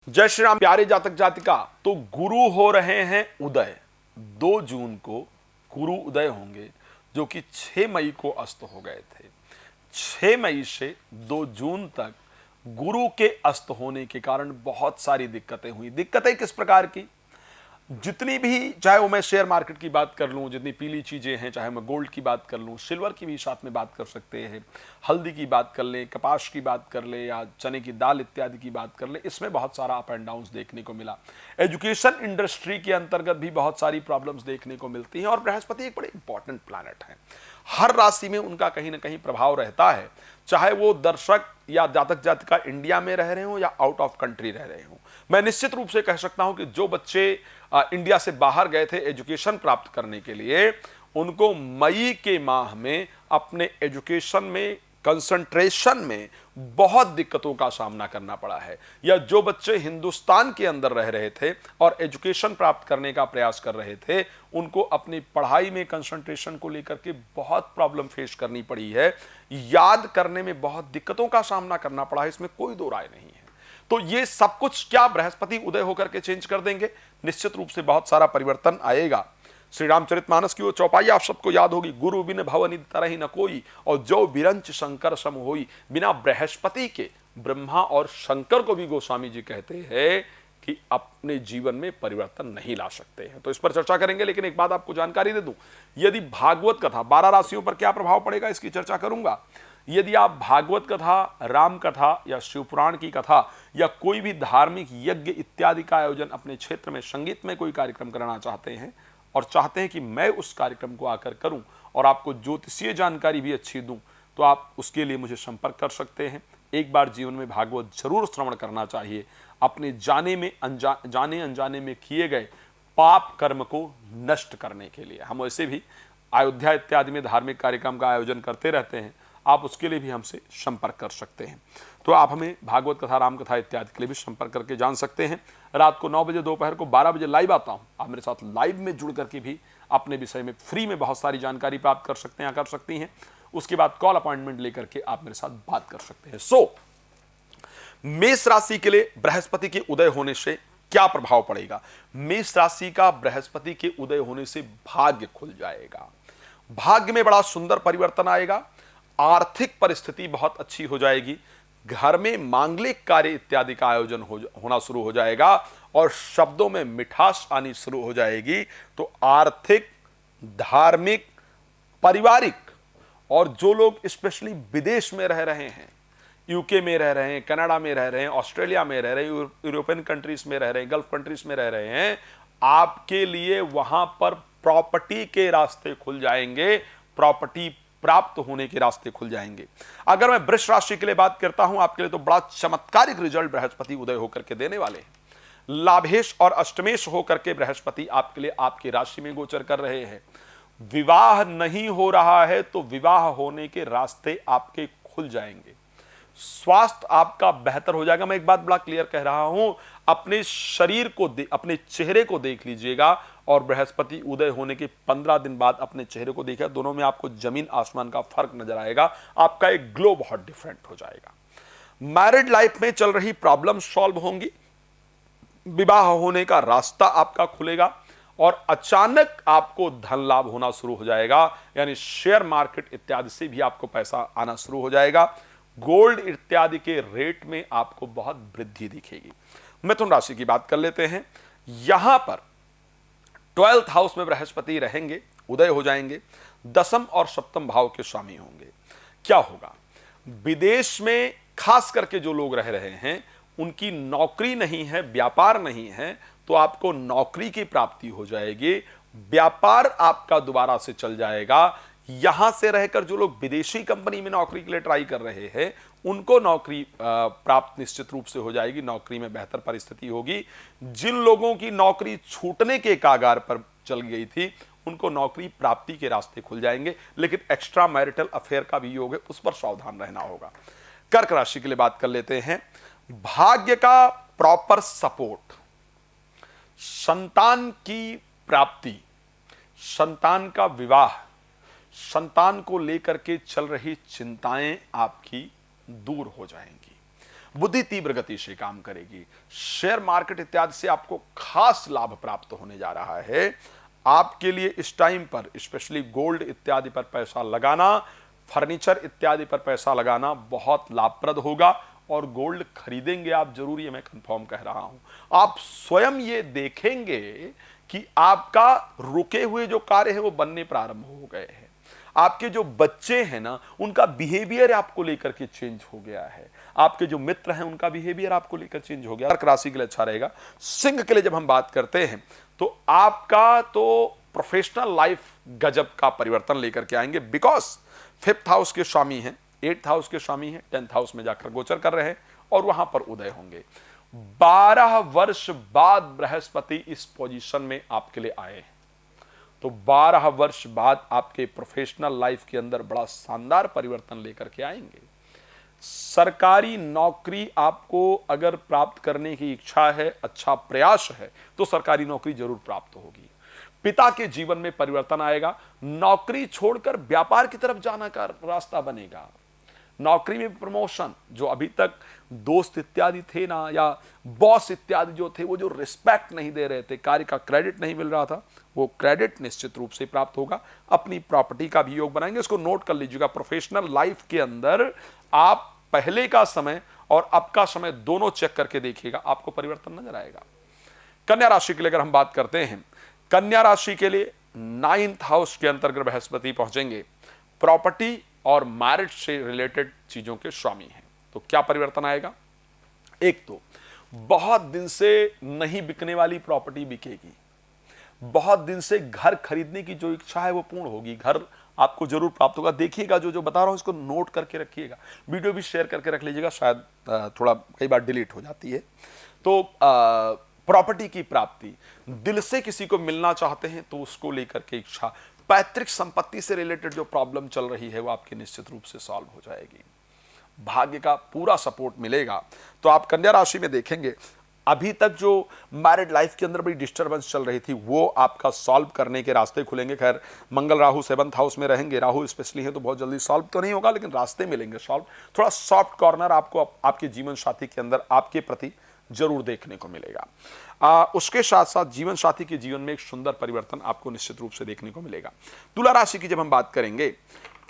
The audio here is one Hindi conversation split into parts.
जय श्री राम प्यारे जातक जातिका। तो गुरु हो रहे हैं उदय। 2 जून को गुरु उदय होंगे जो कि 6 मई को अस्त हो गए थे। 6 मई से 2 जून तक गुरु के अस्त होने के कारण बहुत सारी दिक्कतें हुई। दिक्कतें किस प्रकार की? जितनी भी, चाहे वो मैं शेयर मार्केट की बात कर लूँ, जितनी पीली चीज़ें हैं, चाहे मैं गोल्ड की बात कर लूँ, सिल्वर की भी साथ में बात कर सकते हैं, हल्दी की बात कर लें, कपास की बात कर लें, या चने की दाल इत्यादि की बात कर लें, इसमें बहुत सारा अप एंड डाउन्स देखने को मिला। एजुकेशन इंडस्ट्री के अंतर्गत भी बहुत सारी प्रॉब्लम्स देखने को मिलती हैं। और बृहस्पति एक बड़े इंपॉर्टेंट प्लैनेट है, हर राशि में उनका कहीं ना कहीं प्रभाव रहता है, चाहे वो दर्शक या जातक जातिका इंडिया में रह रहे हो या आउट ऑफ कंट्री रह रहे हो। मैं निश्चित रूप से कह सकता हूं कि जो बच्चे इंडिया से बाहर गए थे एजुकेशन प्राप्त करने के लिए, उनको मई के माह में अपने एजुकेशन में, कंसंट्रेशन में बहुत दिक्कतों का सामना करना पड़ा है। या जो बच्चे हिंदुस्तान के अंदर रह रहे थे और एजुकेशन प्राप्त करने का प्रयास कर रहे थे, उनको अपनी पढ़ाई में कंसंट्रेशन को लेकर के बहुत प्रॉब्लम फेस करनी पड़ी है। याद करने में बहुत दिक्कतों का सामना करना पड़ा है, इसमें कोई दो राय नहीं है। तो ये सब कुछ क्या बृहस्पति उदय होकर के चेंज कर देंगे? निश्चित रूप से बहुत सारा परिवर्तन आएगा। श्री रामचरितमानस की वो चौपाई आप सबको याद होगी, गुरु बिन भवनिधि तरहि न कोई, और जो बिरंच शंकर सम होई। बिना बृहस्पति के ब्रह्मा और शंकर को भी गोस्वामी जी कहते हैं कि अपने जीवन में परिवर्तन नहीं ला सकते हैं। तो इस पर चर्चा करेंगे, लेकिन एक बात आपको जानकारी दे दूं, यदि भागवत कथा 12 राशियों पर क्या प्रभाव पड़ेगा इसकी चर्चा करूंगा। यदि आप भागवत कथा, राम कथा या शिवपुराण की कथा या कोई भी धार्मिक यज्ञ इत्यादि का आयोजन अपने क्षेत्र में, संगीत में कोई कार्यक्रम कराना चाहते हैं और चाहते हैं कि मैं उस कार्यक्रम को आकर करूं और आपको ज्योतिषीय जानकारी भी अच्छी दूं, तो आप उसके लिए मुझे संपर्क कर सकते हैं। एक बार जीवन में भागवत जरूर श्रवण करना चाहिए, अपने जाने अनजाने में किए गए पाप कर्म को नष्ट करने के लिए। हम वैसे भी अयोध्या इत्यादि में धार्मिक कार्यक्रम का आयोजन करते रहते हैं, आप उसके लिए भी हमसे संपर्क कर सकते हैं। तो आप हमें भागवत कथा, राम कथा इत्यादि के लिए भी संपर्क करके जान सकते हैं। रात को 9 बजे, दोपहर को 12 बजे लाइव आता हूं, आप मेरे साथ लाइव में जुड़ करके भी अपने विषय में फ्री में बहुत सारी जानकारी प्राप्त कर सकते हैं, कर सकती हैं। उसके बाद कॉल अपॉइंटमेंट लेकर के आप मेरे साथ बात कर सकते हैं। मेष राशि के लिए बृहस्पति के उदय होने से क्या प्रभाव पड़ेगा? मेष राशि का बृहस्पति के उदय होने से भाग्य खुल जाएगा, भाग्य में बड़ा सुंदर परिवर्तन आएगा, आर्थिक परिस्थिति बहुत अच्छी हो जाएगी, घर में मांगलिक कार्य इत्यादि का आयोजन होना शुरू हो जाएगा और शब्दों में मिठास आनी शुरू हो जाएगी। तो आर्थिक, धार्मिक, पारिवारिक, और जो लोग स्पेशली विदेश में रह रहे हैं, यूके में रह रहे हैं, कनाडा में रह रहे हैं, ऑस्ट्रेलिया में रह रहे हैं, यूरोपियन कंट्रीज में रह रहे हैं, गल्फ कंट्रीज में रह रहे हैं, आपके लिए वहां पर प्रॉपर्टी के रास्ते खुल जाएंगे, प्रॉपर्टी प्राप्त होने के रास्ते खुल जाएंगे। अगर मैं वृष राशि के लिए बात करता हूं, आपके लिए तो बड़ा चमत्कारिक रिजल्ट बृहस्पति उदय होकर के देने वाले हैं। लाभेश और अष्टमेश होकर के बृहस्पति आपके लिए आपकी राशि में गोचर कर रहे हैं। विवाह नहीं हो रहा है तो विवाह होने के रास्ते आपके खुल जाएंगे। स्वास्थ्य आपका बेहतर हो जाएगा। मैं एक बात बड़ा क्लियर कह रहा हूं, अपने शरीर को, अपने चेहरे को देख लीजिएगा और बृहस्पति उदय होने के 15 दिन बाद अपने चेहरे को देखिए, दोनों में आपको जमीन आसमान का फर्क नजर आएगा। आपका एक ग्लो बहुत डिफरेंट हो जाएगा। मैरिड लाइफ में चल रही प्रॉब्लम सॉल्व होंगी, विवाह होने का रास्ता आपका खुलेगा और अचानक आपको धन लाभ होना शुरू हो जाएगा, यानी शेयर मार्केट इत्यादि से भी आपको पैसा आना शुरू हो जाएगा। गोल्ड इत्यादि के रेट में आपको बहुत वृद्धि दिखेगी। मिथुन राशि की बात कर लेते हैं। यहां पर 12th हाउस में बृहस्पति रहेंगे, उदय हो जाएंगे, दसम और सप्तम भाव के स्वामी होंगे। क्या होगा? विदेश में खास करके जो लोग रह रहे हैं, उनकी नौकरी नहीं है, व्यापार नहीं है, तो आपको नौकरी की प्राप्ति हो जाएगी, व्यापार आपका दोबारा से चल जाएगा। यहां से रहकर जो लोग विदेशी कंपनी में नौकरी के लिए ट्राई कर रहे हैं, उनको नौकरी प्राप्त निश्चित रूप से हो जाएगी, नौकरी में बेहतर परिस्थिति होगी। जिन लोगों की नौकरी छूटने के कागार पर चल गई थी, उनको नौकरी प्राप्ति के रास्ते खुल जाएंगे, लेकिन एक्स्ट्रा मैरिटल अफेयर का भी योग है, उस पर सावधान रहना होगा। कर्क राशि के लिए बात कर लेते हैं। भाग्य का प्रॉपर सपोर्ट, संतान की प्राप्ति, संतान का विवाह, संतान को लेकर के चल रही चिंताएं आपकी दूर हो जाएंगी। बुद्धि तीव्र गति से काम करेगी। शेयर मार्केट इत्यादि से आपको खास लाभ प्राप्त होने जा रहा है। आपके लिए इस टाइम पर स्पेशली गोल्ड इत्यादि पर पैसा लगाना, फर्नीचर इत्यादि पर पैसा लगाना बहुत लाभप्रद होगा। और गोल्ड खरीदेंगे आप जरूर, ये मैं कंफर्म कह रहा हूं। आप स्वयं ये देखेंगे कि आपका रुके हुए जो कार्य है वो बनने प्रारंभ हो गए हैं। आपके जो बच्चे हैं ना, उनका बिहेवियर आपको लेकर के चेंज हो गया है। आपके जो मित्र हैं उनका बिहेवियर आपको लेकर चेंज हो गया। कर्क राशि के लिए अच्छा रहेगा। सिंह के लिए जब हम बात करते हैं तो आपका तो प्रोफेशनल लाइफ गजब का परिवर्तन लेकर के आएंगे, बिकॉज 5th हाउस के स्वामी हैं, 8th हाउस के स्वामी हैं, 10th हाउस में जाकर गोचर कर रहे हैं और वहां पर उदय होंगे। 12 वर्ष बाद बृहस्पति इस पोजीशन में आपके लिए आए हैं, तो 12 वर्ष बाद आपके प्रोफेशनल लाइफ के अंदर बड़ा शानदार परिवर्तन लेकर के आएंगे। सरकारी नौकरी आपको अगर प्राप्त करने की इच्छा है, अच्छा प्रयास है, तो सरकारी नौकरी जरूर प्राप्त होगी। पिता के जीवन में परिवर्तन आएगा। नौकरी छोड़कर व्यापार की तरफ जाना का रास्ता बनेगा। नौकरी में प्रमोशन, जो अभी तक दोस्त इत्यादि थे ना, या बॉस इत्यादि जो थे, वो जो रिस्पेक्ट नहीं दे रहे थे, कार्य का क्रेडिट नहीं मिल रहा था, वो क्रेडिट निश्चित रूप से प्राप्त होगा। अपनी प्रॉपर्टी का भी योग बनाएंगे। इसको नोट कर लीजिएगा। प्रोफेशनल लाइफ के अंदर आप पहले का समय और अब का समय दोनों चेक करके देखिएगा, आपको परिवर्तन नजर आएगा। कन्या राशि के लिए अगर हम बात करते हैं, कन्या राशि के लिए 9th हाउस के अंतर्गत बृहस्पति पहुंचेंगे। प्रॉपर्टी और मैरिज से रिलेटेड चीजों के स्वामी हैं। तो क्या परिवर्तन आएगा? एक तो बहुत दिन से नहीं बिकने वाली प्रॉपर्टी बिकेगी। बहुत दिन से घर खरीदने की जो इच्छा है वो पूर्ण होगी। घर आपको जरूर प्राप्त होगा। देखिएगा, जो जो बता रहा हूं इसको नोट करके रखिएगा। वीडियो भी शेयर करके रख लीजिएगा, शायद थोड़ा कई बार डिलीट हो जाती है। तो प्रॉपर्टी की प्राप्ति, दिल से किसी को मिलना चाहते हैं तो उसको लेकर के इच्छा, पैतृक संपत्ति से रिलेटेड जो प्रॉब्लम चल रही है वो आपकी निश्चित रूप से सॉल्व हो जाएगी। भाग्य का पूरा सपोर्ट मिलेगा। तो आप कन्या राशि में देखेंगे, अभी तक जो मैरिड लाइफ के अंदर बड़ी डिस्टर्बेंस चल रही थी वो आपका सॉल्व करने के रास्ते खुलेंगे। खैर, मंगल राहु 7th हाउस में रहेंगे, राहु स्पेशली है, तो बहुत जल्दी सॉल्व तो नहीं होगा, लेकिन रास्ते मिलेंगे सॉल्व। थोड़ा सॉफ्ट कॉर्नर आपको आपके जीवन साथी के अंदर आपके प्रति जरूर देखने को मिलेगा। उसके साथ साथ जीवन साथी के जीवन में एक सुंदर परिवर्तन आपको निश्चित रूप से देखने को मिलेगा। तुला राशि की जब हम बात करेंगे,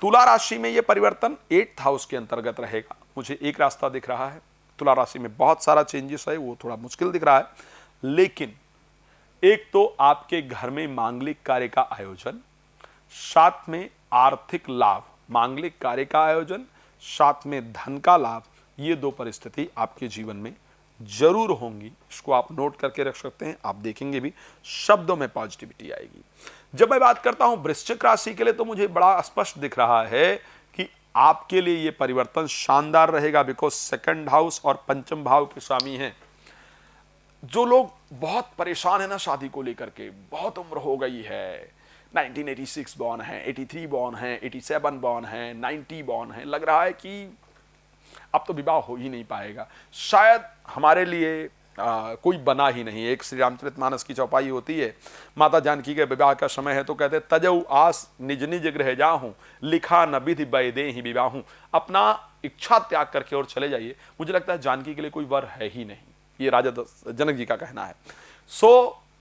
तुला राशि में यह परिवर्तन 8th हाउस के अंतर्गत रहेगा। मुझे एक रास्ता दिख रहा है, तुला राशि में बहुत सारा चेंजेस है, वो थोड़ा मुश्किल दिख रहा है, लेकिन एक तो आपके घर में मांगलिक कार्य का आयोजन, साथ में आर्थिक लाभ, मांगलिक कार्य का आयोजन साथ में धन का लाभ, ये दो परिस्थिति आपके जीवन में जरूर होंगी। इसको आप नोट करके रख सकते हैं। आप देखेंगे भी शब्दों में पॉजिटिविटी आएगी। जब मैं बात करता हूं वृश्चिक राशि के लिए, तो मुझे बड़ा स्पष्ट दिख रहा है कि आपके लिए यह परिवर्तन शानदार रहेगा, बिकॉज 2nd हाउस और 5th भाव के स्वामी हैं। जो लोग बहुत परेशान है ना शादी को लेकर के, बहुत उम्र हो गई है, 1986 बॉर्न है, 83 बॉर्न है, 87 बॉर्न है, 90 बॉर्न है, लग रहा है कि अब तो विवाह हो ही नहीं पाएगा, शायद हमारे लिए कोई बना ही नहीं। एक श्री रामचरितमानस की चौपाई होती है, माता जानकी के विवाह का समय है तो कहते तजऊ आस निज निज गृह जाहूं, लिखा न विधि बैदे ही विवाहूं। अपना इच्छा त्याग करके और चले जाइए। मुझे लगता है जानकी के लिए कोई वर है ही नहीं, ये राजा जनक जी का कहना है।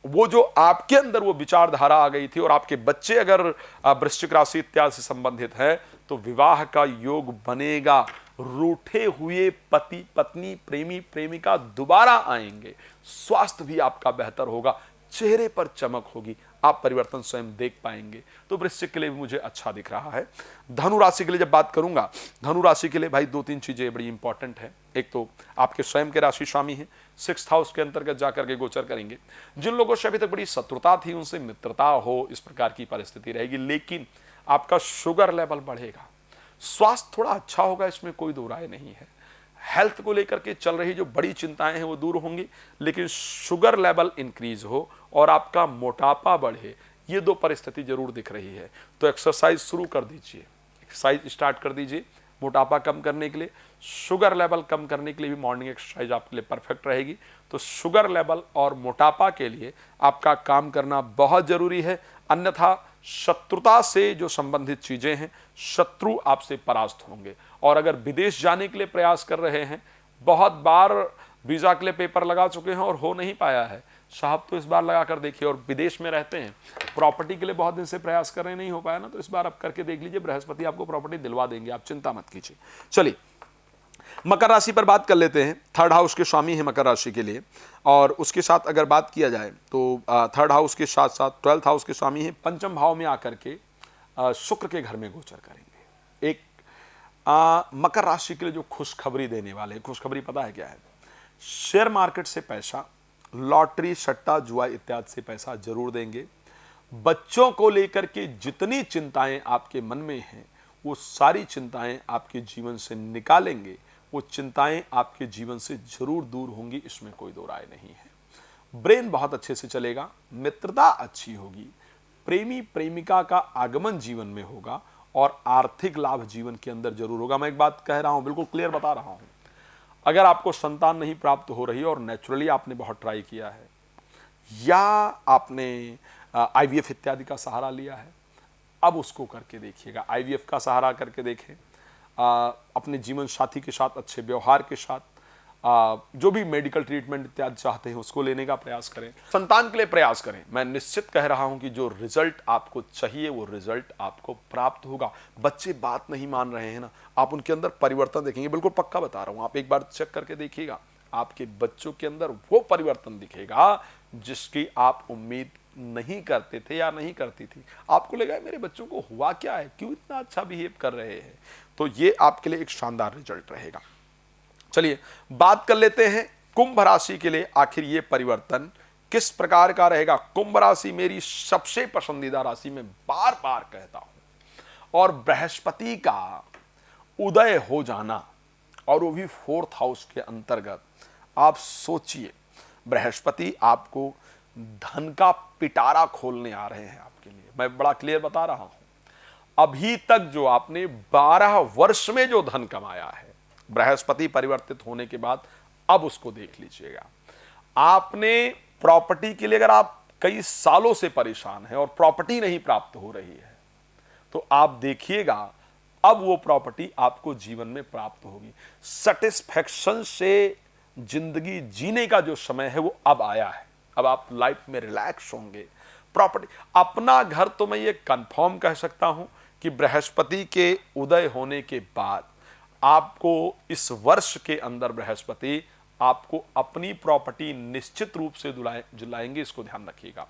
वो जो आपके अंदर वो विचारधारा आ गई थी, और आपके बच्चे अगर वृश्चिक राशि इत्यादि से संबंधित है तो विवाह का योग बनेगा। रूठे हुए पति पत्नी प्रेमी प्रेमिका दोबारा आएंगे। स्वास्थ्य भी आपका बेहतर होगा, चेहरे पर चमक होगी, आप परिवर्तन स्वयं देख पाएंगे। तो वृश्चिक के लिए भी मुझे अच्छा दिख रहा है। धनु राशि के लिए जब बात करूंगा, धनु राशि के लिए भाई 2-3 चीजें बड़ी इंपॉर्टेंट है। एक तो आपके स्वयं के राशि स्वामी हैं, 6th हाउस के अंतर्गत जाकर के गोचर करेंगे। जिन लोगों से अभी तक बड़ी शत्रुता थी उनसे मित्रता हो, इस प्रकार की परिस्थिति रहेगी। लेकिन आपका शुगर लेवल बढ़ेगा, स्वास्थ्य थोड़ा अच्छा होगा, इसमें कोई दो राय नहीं है। हेल्थ को लेकर के चल रही जो बड़ी चिंताएं हैं वो दूर होंगी, लेकिन शुगर लेवल इंक्रीज हो और आपका मोटापा बढ़े, ये दो परिस्थिति जरूर दिख रही है। तो एक्सरसाइज शुरू कर दीजिए, एक्सरसाइज स्टार्ट कर दीजिए मोटापा कम करने के लिए। शुगर लेवल कम करने के लिए भी मॉर्निंग एक्सरसाइज आपके लिए परफेक्ट रहेगी। तो शुगर लेवल और मोटापा के लिए आपका काम करना बहुत जरूरी है, अन्यथा शत्रुता से जो संबंधित चीजें हैं, शत्रु आपसे परास्त होंगे। और अगर विदेश जाने के लिए प्रयास कर रहे हैं, बहुत बार वीजा के लिए पेपर लगा चुके हैं और हो नहीं पाया है, साहब तो इस बार लगा कर देखिए। और विदेश में रहते हैं, प्रॉपर्टी के लिए बहुत दिन से प्रयास कर रहे हैं, नहीं हो पाया ना, तो इस बार आप करके देख लीजिए, बृहस्पति आपको प्रॉपर्टी दिलवा देंगे, आप चिंता मत कीजिए। चलिए मकर राशि पर बात कर लेते हैं। थर्ड हाउस के स्वामी है मकर राशि के लिए, और उसके साथ अगर बात किया जाए तो थर्ड हाउस के साथ साथ 12th हाउस के स्वामी है, पंचम भाव में आकर के शुक्र के घर में गोचर करेंगे। एक मकर राशि के लिए जो खुशखबरी देने वाले, खुशखबरी पता है क्या है? शेयर मार्केट से पैसा, लॉटरी, सट्टा, जुआ इत्यादि से पैसा जरूर देंगे। बच्चों को लेकर के जितनी चिंताएं आपके मन में हैं, वो सारी चिंताएं आपके जीवन से निकालेंगे, वो चिंताएं आपके जीवन से जरूर दूर होंगी, इसमें कोई दो राय नहीं है। ब्रेन बहुत अच्छे से चलेगा, मित्रता अच्छी होगी, प्रेमी प्रेमिका का आगमन जीवन में होगा, और आर्थिक लाभ जीवन के अंदर जरूर होगा। मैं एक बात कह रहा हूं, बिल्कुल क्लियर बता रहा हूं, अगर आपको संतान नहीं प्राप्त हो रही है और नेचुरली आपने बहुत ट्राई किया है, या आपने आईवीएफ इत्यादि का सहारा लिया है, अब उसको करके देखिएगा। आईवीएफ का सहारा करके देखें, अपने जीवन साथी के साथ अच्छे व्यवहार के साथ, जो भी मेडिकल ट्रीटमेंट इत्यादि चाहते हैं उसको लेने का प्रयास करें, संतान के लिए प्रयास करें। मैं निश्चित कह रहा हूं कि जो रिजल्ट आपको चाहिए वो रिजल्ट आपको प्राप्त होगा। बच्चे बात नहीं मान रहे हैं ना, आप उनके अंदर परिवर्तन देखेंगे, बिल्कुल पक्का बता रहा हूं, आप एक बार चेक करके देखिएगा, आपके बच्चों के अंदर वो परिवर्तन दिखेगा जिसकी आप उम्मीद नहीं करते थे या नहीं करती थी। आपको लगा मेरे बच्चों को हुआ क्या है, क्यों इतना अच्छा बिहेव कर रहे हैं, तो ये आपके लिए एक शानदार रिजल्ट रहेगा। चलिए बात कर लेते हैं कुंभ राशि के लिए, आखिर ये परिवर्तन किस प्रकार का रहेगा। कुंभ राशि मेरी सबसे पसंदीदा राशि, में बार बार कहता हूं, और बृहस्पति का उदय हो जाना, और वो भी 4th हाउस के अंतर्गत। आप सोचिए, बृहस्पति आपको धन का पिटारा खोलने आ रहे हैं आपके लिए। मैं बड़ा क्लियर बता रहा हूं, अभी तक जो आपने 12 वर्ष में जो धन कमाया है, बृहस्पति परिवर्तित होने के बाद अब उसको देख लीजिएगा। आपने प्रॉपर्टी के लिए, अगर आप कई सालों से परेशान हैं और प्रॉपर्टी नहीं प्राप्त हो रही है, तो आप देखिएगा अब वो प्रॉपर्टी आपको जीवन में प्राप्त होगी। सेटिस्फैक्शन से जिंदगी जीने का जो समय है वो अब आया है। अब आप लाइफ में रिलैक्स होंगे। प्रॉपर्टी, अपना घर तो मैं ये कंफर्म कह सकता हूं कि बृहस्पति के उदय होने के बाद आपको इस वर्ष के अंदर बृहस्पति आपको अपनी प्रॉपर्टी निश्चित रूप से दिलाएंगे, इसको ध्यान रखिएगा।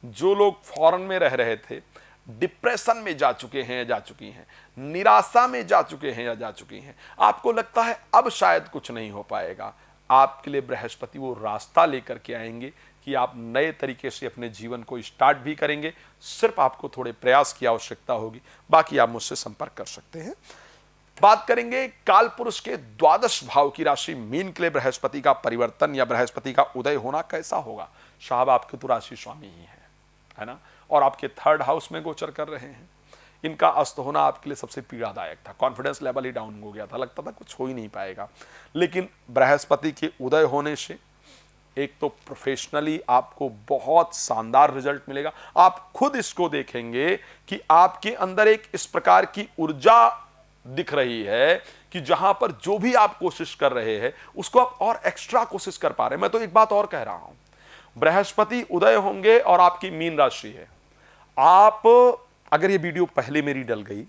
जो लोग फॉरेन में रह रहे थे, डिप्रेशन में जा चुके हैं या जा चुकी हैं, निराशा में जा चुके हैं या जा चुकी हैं, आपको लगता है अब शायद कुछ नहीं हो पाएगा, आपके लिए बृहस्पति वो रास्ता लेकर के आएंगे कि आप नए तरीके से अपने जीवन को स्टार्ट भी करेंगे। सिर्फ आपको थोड़े प्रयास की आवश्यकता होगी, बाकी आप मुझसे संपर्क कर सकते हैं। बात करेंगे काल पुरुष के 12 भाव की राशि मीन के लिए बृहस्पति का परिवर्तन या बृहस्पति का उदय होना कैसा होगा। साहब आपके तो राशि स्वामी ही है ना, और आपके 3rd हाउस में गोचर कर रहे हैं। इनका अस्त होना आपके लिए सबसे पीड़ादायक था, कॉन्फिडेंस लेवल ही डाउन हो गया था, लगता था कुछ हो ही नहीं पाएगा। लेकिन बृहस्पति के उदय होने से एक तो प्रोफेशनली आपको बहुत शानदार रिजल्ट मिलेगा। आप खुद इसको देखेंगे कि आपके अंदर एक इस प्रकार की ऊर्जा दिख रही है कि जहां पर जो भी आप कोशिश कर रहे हैं उसको आप और एक्स्ट्रा कोशिश कर पा रहे हैं। मैं तो एक बात और कह रहा हूं, बृहस्पति उदय होंगे और आपकी मीन राशि है। आप अगर ये वीडियो पहले मेरी डल गई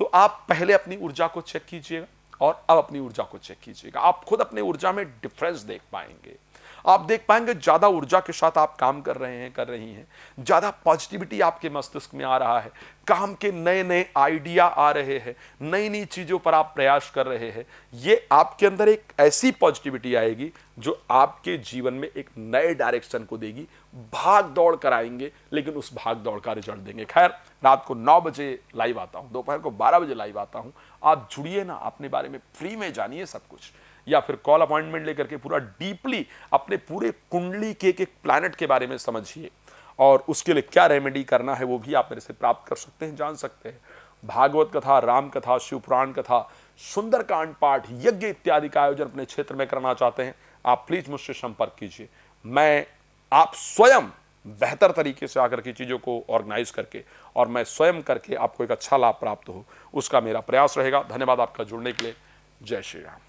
तो आप पहले अपनी ऊर्जा को चेक कीजिएगा और अब अपनी ऊर्जा को चेक कीजिएगा। आप खुद अपने ऊर्जा में डिफरेंस देख पाएंगे। आप देख पाएंगे ज्यादा ऊर्जा के साथ आप काम कर रहे हैं, कर रही हैं, ज्यादा पॉजिटिविटी आपके मस्तिष्क में आ रहा है, काम के नए नए आइडिया आ रहे हैं, नई नई चीजों पर आप प्रयास कर रहे हैं। ये आपके अंदर एक ऐसी पॉजिटिविटी आएगी जो आपके जीवन में एक नए डायरेक्शन को देगी। भाग दौड़ कराएंगे, लेकिन उस भाग दौड़ का रिजल्ट देंगे। खैर, रात को 9 बजे लाइव आता हूं, दोपहर को 12 बजे लाइव आता हूं। आप जुड़िए ना, अपने बारे में फ्री में जानिए सब कुछ, या फिर कॉल अपॉइंटमेंट लेकर के पूरा डीपली अपने पूरे कुंडली के एक एक के बारे में समझिए, और उसके लिए क्या रेमेडी करना है वो भी आप मेरे से प्राप्त कर सकते हैं, जान सकते हैं। भागवत कथा, राम कथा, शिव पुराण कथा, सुंदरकांड पाठ, यज्ञ इत्यादि का आयोजन अपने क्षेत्र में करना चाहते हैं, आप प्लीज मुझसे संपर्क कीजिए। मैं आप स्वयं बेहतर तरीके से आकर की चीज़ों को ऑर्गेनाइज करके और मैं स्वयं करके आपको एक अच्छा लाभ प्राप्त हो, उसका मेरा प्रयास रहेगा। धन्यवाद आपका जुड़ने के लिए। जय श्री राम।